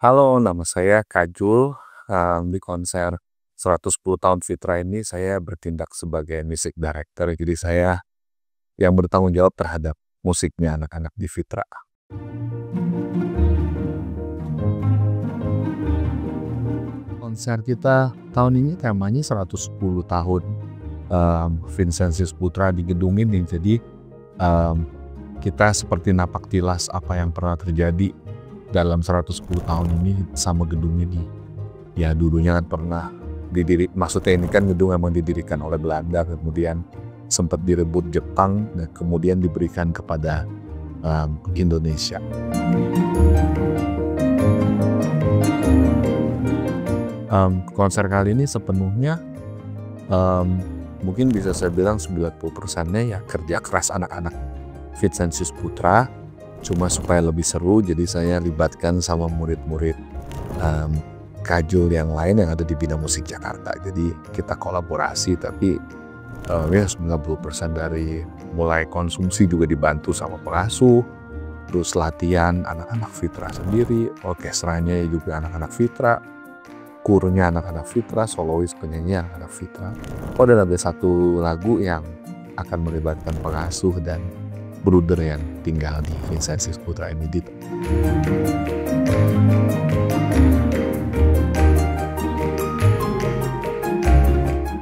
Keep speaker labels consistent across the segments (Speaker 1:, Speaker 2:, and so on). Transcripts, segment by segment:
Speaker 1: Halo, nama saya Kajul. Di konser 110 tahun Fitra ini saya bertindak sebagai music director. Jadi saya yang bertanggung jawab terhadap musiknya anak-anak di Fitra. Konser kita tahun ini temanya 110 tahun Vincentius Putra di gedung ini. Jadi kita seperti napak tilas apa yang pernah terjadi dalam 110 tahun ini sama gedung ini. Ya dulunya kan pernah maksudnya ini kan gedung memang didirikan oleh Belanda, kemudian sempat direbut Jepang dan kemudian diberikan kepada Indonesia. Konser kali ini sepenuhnya mungkin bisa saya bilang 90%-nya ya kerja keras anak-anak Vincentius Putra. Cuma supaya lebih seru, jadi saya libatkan sama murid-murid Kajul yang lain yang ada di Bina Musik Jakarta. Jadi kita kolaborasi, tapi ya 90% dari mulai konsumsi juga dibantu sama pengasuh, terus latihan anak-anak Fitra sendiri, orkestranya juga anak-anak Fitra, kurnya anak-anak Fitra, solois penyanyi anak-anak Fitra. Dan ada satu lagu yang akan melibatkan pengasuh dan bruder yang tinggal di Vincentius Putra ini.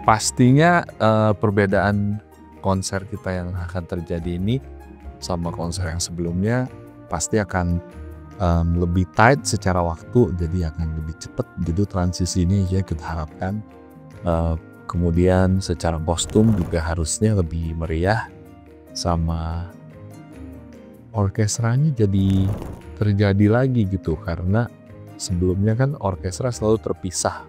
Speaker 1: Pastinya perbedaan konser kita yang akan terjadi ini sama konser yang sebelumnya pasti akan lebih tight secara waktu, jadi akan lebih cepat. Jadi transisi ini ya kita harapkan. Kemudian secara kostum juga harusnya lebih meriah, sama orkestranya jadi terjadi lagi gitu, karena sebelumnya kan orkestra selalu terpisah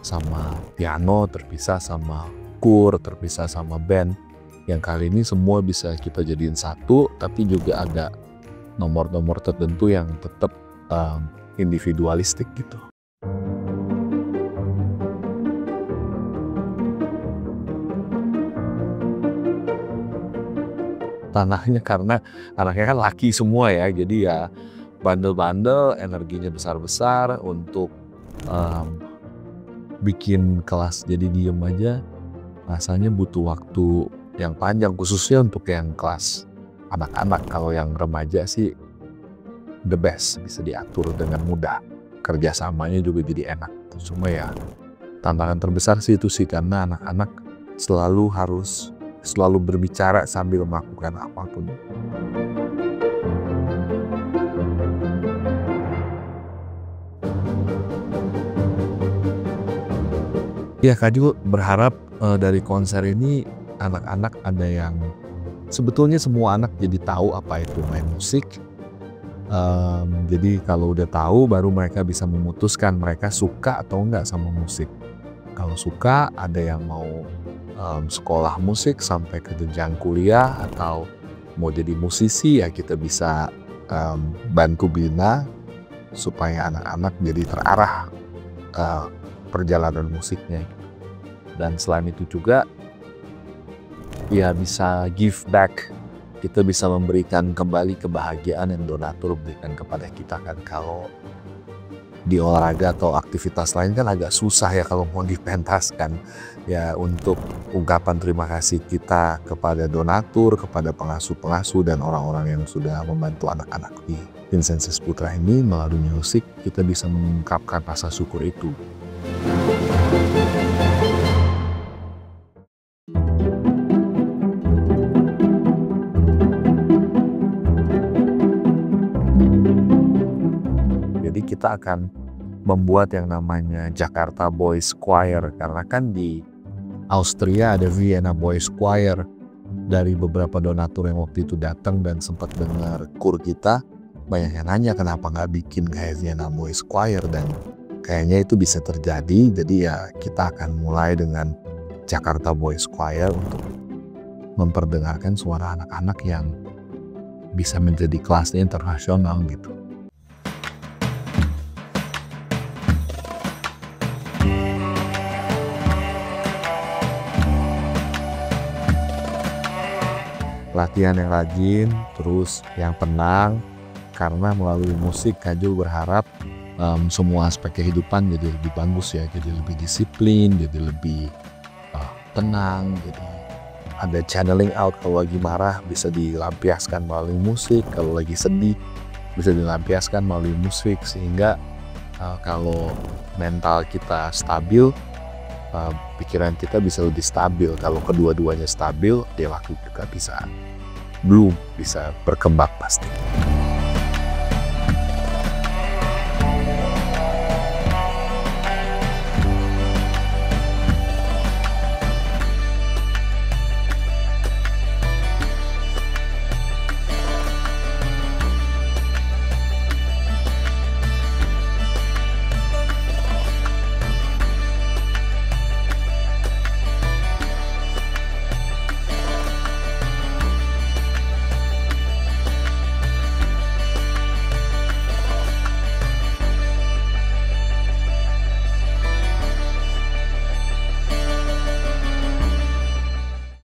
Speaker 1: sama piano, terpisah sama kur, terpisah sama band. Yang kali ini semua bisa kita jadiin satu, tapi juga ada nomor-nomor tertentu yang tetap individualistik gitu. Tanahnya karena anaknya kan laki semua ya, jadi ya bandel-bandel, energinya besar-besar untuk bikin kelas jadi diem aja rasanya butuh waktu yang panjang, khususnya untuk yang kelas anak-anak. Kalau yang remaja sih the best, bisa diatur dengan mudah, kerjasamanya juga jadi enak. Cuma ya tantangan terbesar sih itu sih, karena anak-anak harus selalu berbicara sambil melakukan apapun. Ya, Kajul berharap dari konser ini anak-anak ada yang sebetulnya semua anak jadi tahu apa itu main musik. Jadi kalau udah tahu baru mereka bisa memutuskan mereka suka atau enggak sama musik. Kalau suka, ada yang mau sekolah musik sampai ke jenjang kuliah atau mau jadi musisi, ya kita bisa bantu bina supaya anak-anak jadi terarah perjalanan musiknya. Dan selain itu juga ya bisa give back, kita bisa memberikan kembali kebahagiaan yang donatur berikan kepada kita kan. Kalau di olahraga atau aktivitas lain kan agak susah ya kalau mau dipentaskan ya, untuk ungkapan terima kasih kita kepada donatur, kepada pengasuh-pengasuh dan orang-orang yang sudah membantu anak-anak di Vincentius Putra ini. Melalui musik kita bisa mengungkapkan rasa syukur itu. Jadi kita akan membuat yang namanya Jakarta Boys Choir, karena kan di Austria ada Vienna Boys Choir. Dari beberapa donatur yang waktu itu datang dan sempat dengar kur kita, banyak yang nanya kenapa nggak bikin kayak Vienna Boys Choir, dan kayaknya itu bisa terjadi. Jadi ya kita akan mulai dengan Jakarta Boys Choir untuk memperdengarkan suara anak-anak yang bisa menjadi kelasnya internasional gitu. Latihan yang rajin, terus yang tenang, karena melalui musik Kak Jul berharap semua aspek kehidupan jadi lebih bagus ya, jadi lebih disiplin, jadi lebih tenang, jadi ada channeling out. Kalau lagi marah bisa dilampiaskan melalui musik, kalau lagi sedih bisa dilampiaskan melalui musik, sehingga kalau mental kita stabil, pikiran kita bisa lebih stabil. Kalau kedua-duanya stabil, perilaku juga bisa berkembang pasti.